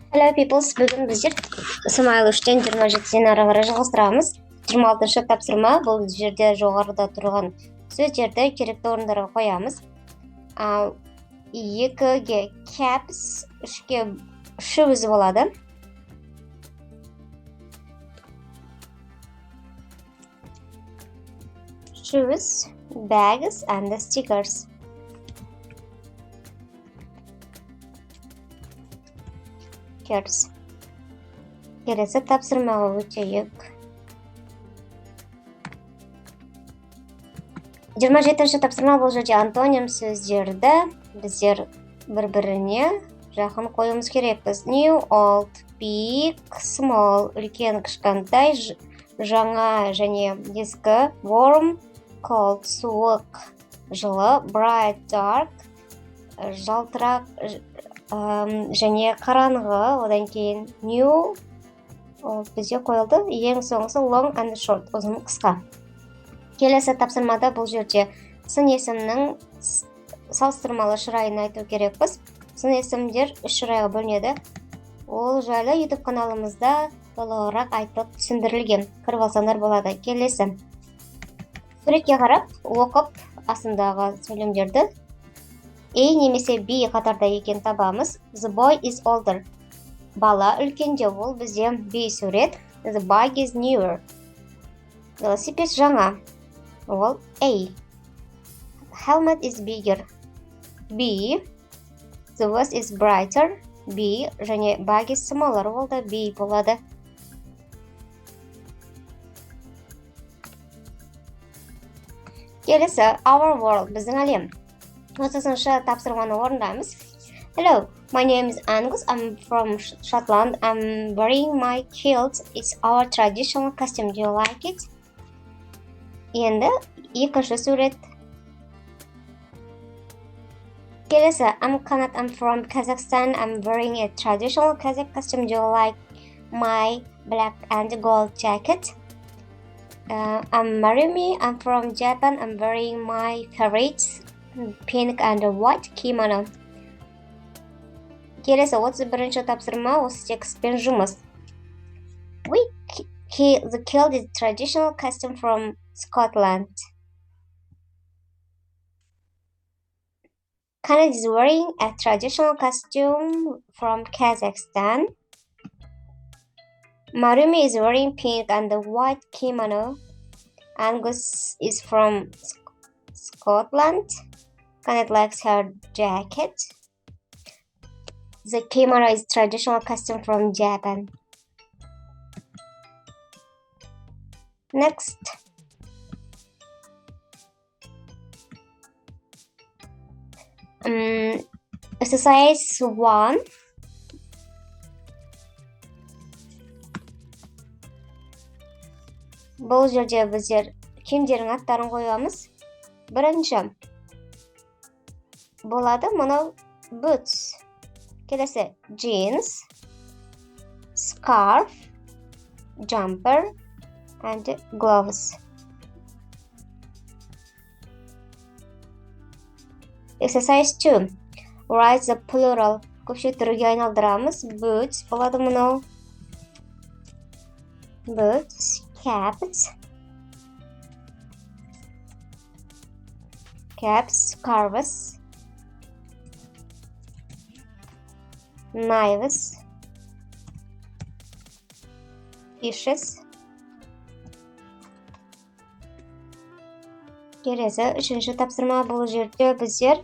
Hello peoples, бүгін біздер Smile-3-тен 27-ден ары қарай жалғастырамыз. 26-шы тапсырма, бұл жерде жоғарыда тұрған сөздерді керекті орындарға қоямыз. 2-ге caps, 3-ге shoes болады. Shoes, bags and stickers. Келесі тапсырмаға өтейік. 27-ші тапсырма, бұл жерде антоним сөздерді біздер бір-біріне жақын қоюымыз керекпіз. New, old, big, small, үлкен, кішкентай, жаңа және ескі, warm, cold, суық, жылы, bright, dark, жалтырақ, және қараңғы, одан кейін new, бізде қойылды, ең соңғысы long and short, ұзын қысқа. Келесі тапсырмада бұл жерде сын есімнің салыстырмалы шырайын айту керекпіз. Сын есімдер 3 шырайға бөлінеді. Ол жайлы YouTube каналымызда толығырақ айтып түсіндірілген. Кіріп алсаңдар болады. Келесі. Суретке қарап, оқып, астындағы сөйлемдерді A немесе B қатарда екен табамыз. The boy is older. Бала үлкенде, ол бізде B сурет. The bike is newer. Велосипед жаңа. Ол A. Helmet is bigger. B. The vest is brighter. B. Және bike is smaller. Ол да B болады. Келесі, our world, біздің әлем. 30-шы тапсырманы орындаймыз. Hello, my name is Angus. I'm from Scotland. I'm wearing my kilt. It's our traditional costume. Do you like it? Енді екінші сурет. Келесі, I'm Kanat. I'm from Kazakhstan. I'm wearing a traditional Kazakh costume. Do you like my black and gold jacket? I'm Marumi. I'm from Japan. I'm wearing my favorite pink and white kimono. Келесі 31-ші тапсырма, осы текстпен жұмыс. The kilt is traditional costume from Scotland. Kanat is wearing a traditional costume from Kazakhstan. Marumi is wearing pink and white kimono. Angus is from Scotland. Kanat likes her jacket. The kimono is traditional costume from Japan. Next. Exercise 1. Бұл жерде біздер киімдердің аттарын қоямыз. Бірінші болады мұнау boots. Келесі jeans, scarf, jumper and gloves. Exercise 2. Write the plural. Көпшет түрге айналдырамыз. Boots болады мұнау. Boots, caps, scarves, knives, fishes. Келесі 3-ші тапсырма, бұл жерде біздер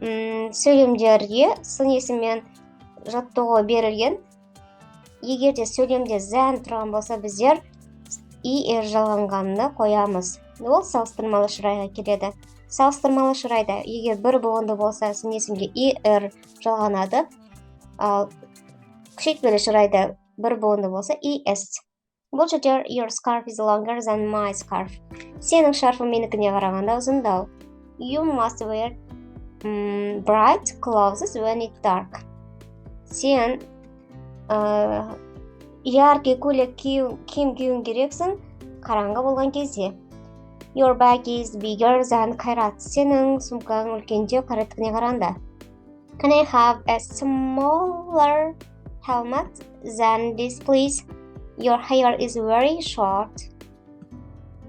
сөйлемдерге сын есіммен жаттығу берілген. Егерде сөйлемде зән тұрған болса, біздер er жалғанғанды қоямыз. Ол салыстырмалы шырайға келеді. Салыстырмалы шырайда егер бір болғанды болса, сын есімге er жалғанады. Ал күшейтпелі шырайда бір болғанды болса, es. Бұл жерде your scarf is longer than my scarf. Сенің шарфың менікіне қарағанда ұзындау. You must wear bright clothes when it's dark. Сен яркий көйлек киім киюің керексің қараңғы болған кезде. Your bag is bigger than Kairat. Сенің сумкаң үлкенде Қайраттікіне қарағанда. Can I have a smaller helmet than this, please? Your hair is very short.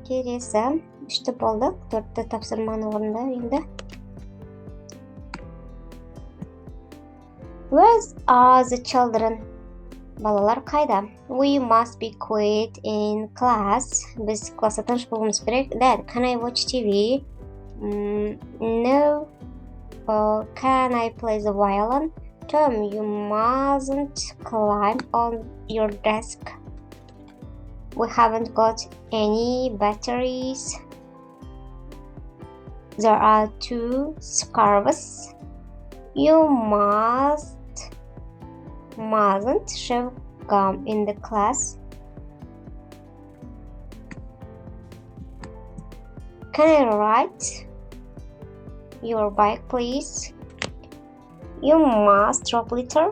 Келесі, үшті болдық, төртті тапсырманы орында енді. Where are the children? Балалар қайда? We must be quiet in class. Біз класста тыныш болуымыз керек. Dad, can I watch TV? No. Can I play the violin? Tom, you mustn't climb on your desk. We haven't got any batteries. There are 2 scarves. You mustn't shove gum in the class. Can I ride your bike, please? You must drop litter.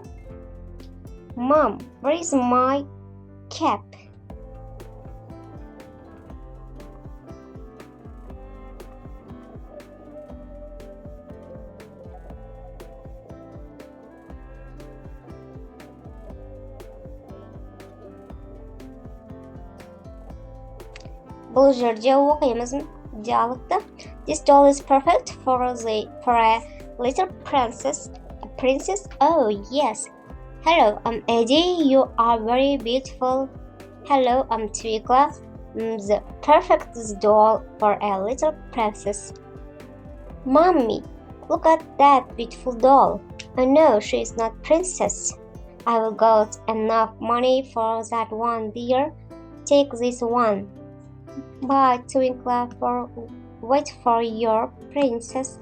Mom, where is my cap? Бұл жерде оқимыз диалогты. This doll is perfect for a little princess. A princess? Oh, yes. Hello, I'm Eddie. You are very beautiful. Hello, I'm Twinkle. The perfect doll for a little princess. Mommy, look at that beautiful doll. Oh no, she is not princess. I will get enough money for that one, dear. Take this one. Bye, Twinkle, wait for your princess.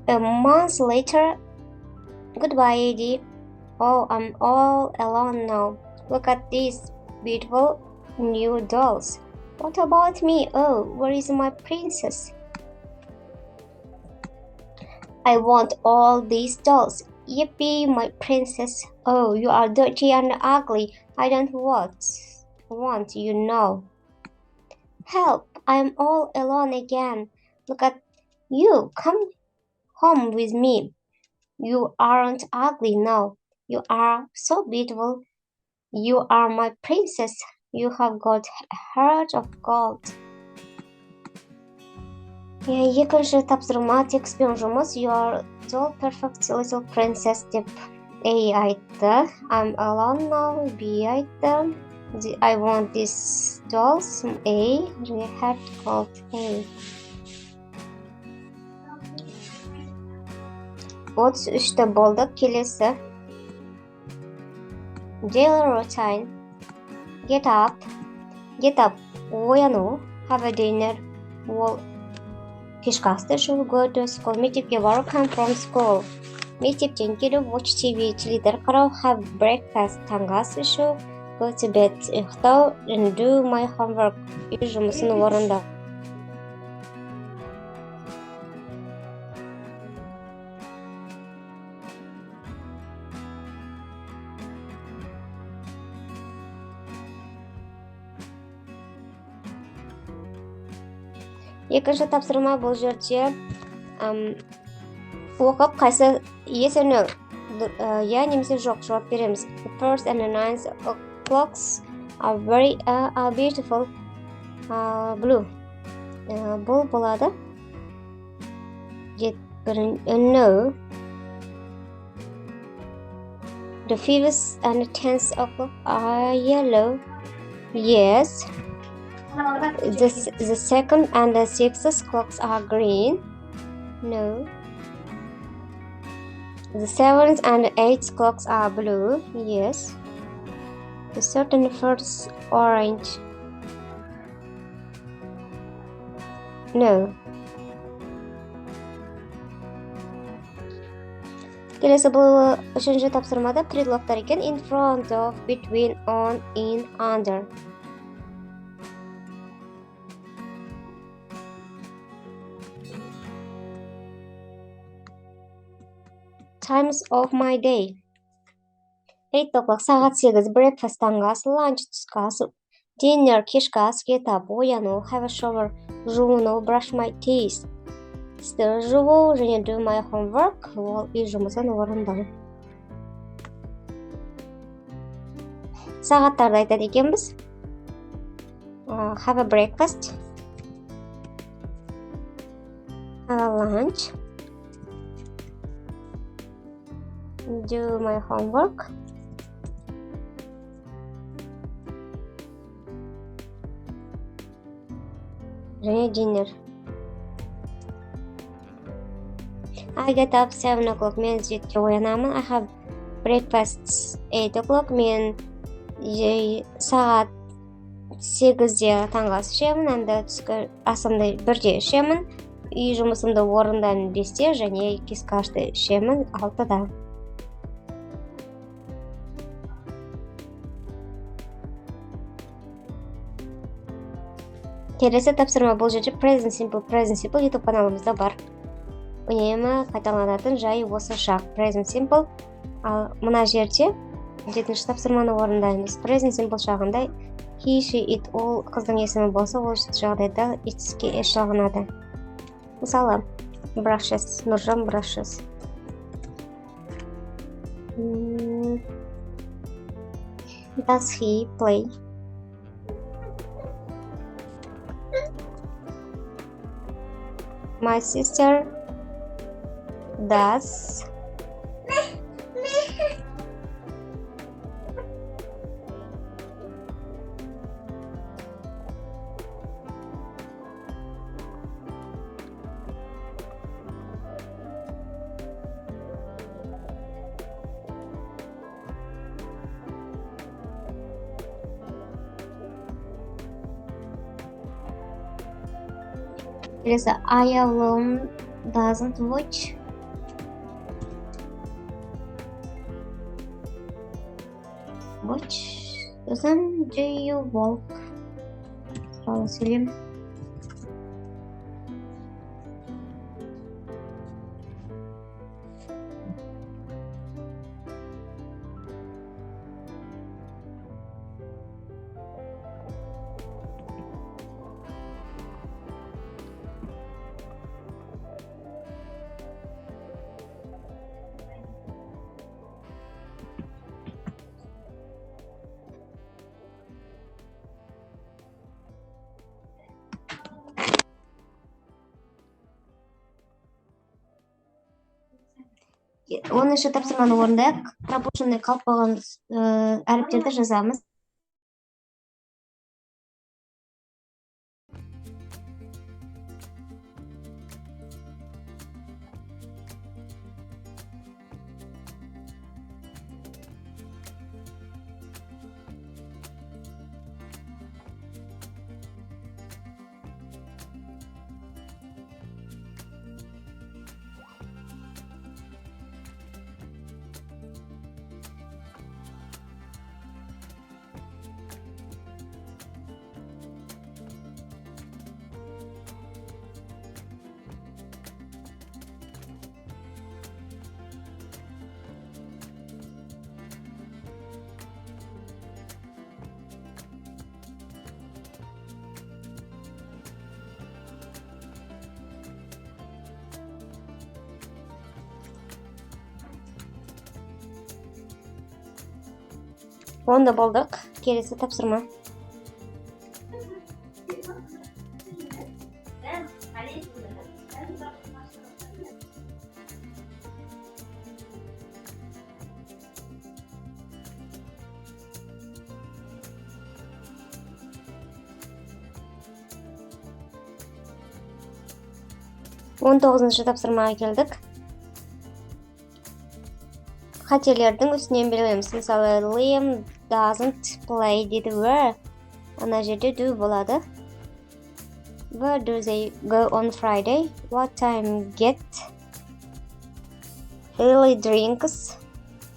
A month later, goodbye, Eddie. Oh, I'm all alone now. Look at these beautiful new dolls. What about me? Oh, where is my princess? I want all these dolls. Yippee, my princess. Oh, you are dirty and ugly. I don't want you know. Help, I'm all alone again. Look at you, come home with me. You aren't ugly now. You are so beautiful. You are my princess. You have got a heart of gold. Екінші тапсырма текстпен жұмыс. Your doll perfect little princess деп A айтты. I'm alone now. B айтты. I want these dolls. A. We have called A. 33-те болдық. Келесі. Daily routine. Get up. Ояну. Have a dinner. Ол кешкі асты ішу. Go to school. Мектепке бару. Come from school. Мектептен келу. Watch TV. Теледидар қарау. Have breakfast. Таңғы ас ішу. Go to bed. Ұйықтау. And do my homework. Үй жұмысын орындау. Екінші тапсырма бұл жерде оқып қайсы yes or no я немесе жоқ жауап береміз. The first and the ninth clocks are very beautiful. Blue. Бұл болады. No. The fifth and the 10th o'clock are yellow. Yes. The second and the 6th clocks are green. No. The 7th and the 8th clocks are blue. Yes. The third and the fourth orange. No. Келесі бұл үшінші тапсырмада предлогтар екен. In front of, between, on, in, under. Times of my day. 8 o'clock сағат 8. Breakfast таңғы ас, lunch түскі ас, dinner кешкі ас, get up ояну, have a shower жуыну, brush my teeth. Істер жуу және do my homework ол үй жұмысын орындау. Сағаттарды айтады екенбіз. Have a breakfast. Have a lunch. Do my homework. Және dinner. I get up 7 o'clock. Мен 7-ке оянамын. I have breakfast 8 o'clock. Мен сағат 8-де таңғы ас ішемін. Анда түскі асымды 1-де ішемін. Үй жұмысымды орындаймын 5-те және кешкі асты ішемін 6-да. Келесі тапсырма бұл жерде present simple YouTube каналымызда бар. Үнемі қайталанатын жай осы шақ present simple. Ал мына жерде 7-ші тапсырманы орындаймыз. Present simple шағында he, she, it, ол қыздың есімі болса, ол жағдайда it'sке еш жағынады. Мысалы, brushes, Нұржан brushes. Does he play? My sister does Келесі I alone doesn't watch. Сосын do you walk? Туралы сөйлем. Оныншы тапсырманы орындайық. Пропущенный қалып қалған әріптерді жазамыз. Онда болдық. Келесі тапсырма. Он 9-шы тапсырмаға келдік. Қателердің үстінен белгілейміз. Мысалы, Liam doesn't play дейді. Where? Ана жерде do болады. Where do they go on Friday? What time get? Lily drinks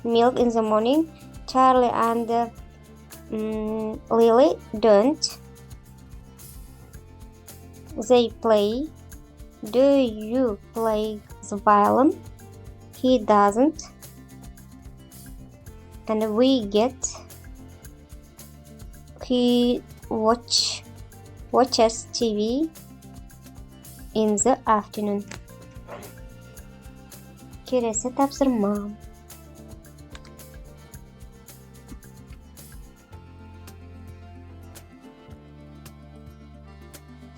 milk in the morning. Charlie and Lily don't. They play. Do you play the violin? He doesn't. And we get. He watches TV in the afternoon. Kelesi tapsırma.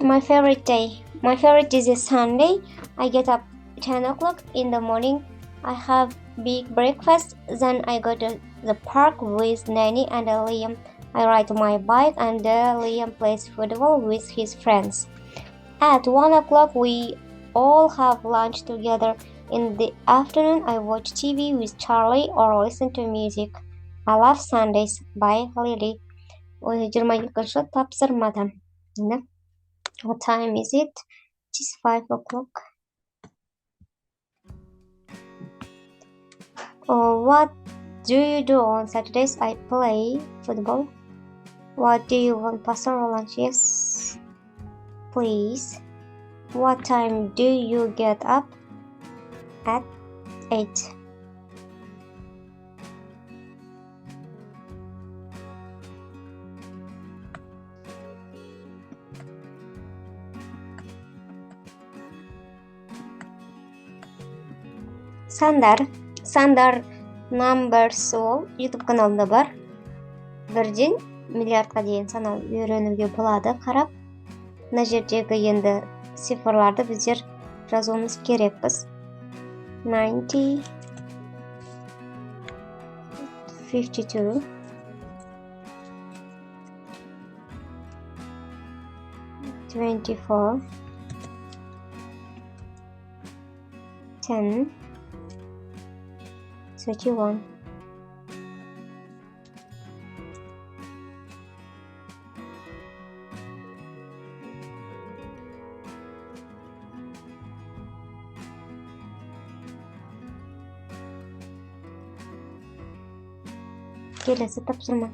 My favorite day. My favorite is a Sunday. I get up 10 o'clock in the morning. I have big breakfast. Then I go to the park with Nanny and Liam. I ride my bike and Liam plays football with his friends. At 1 o'clock we all have lunch together. In the afternoon I watch TV with Charlie or listen to music. I love Sundays. By Lily. 22 tapsırmadan. What time is it? It is 5 o'clock. What do you do on Saturdays? I play football. What do you want, pasta or lunch? Yes, please. What time do you get up? At 8. Sandar Number Soul YouTube kanalında бар. Бірден миллиардқа дейін санау үйренуге болады. Қарап, мына жердегі енді цифрларды біздер жазуымыз керекпіз. 90, 52, 24, 10, 31. Kelesi tapsırma.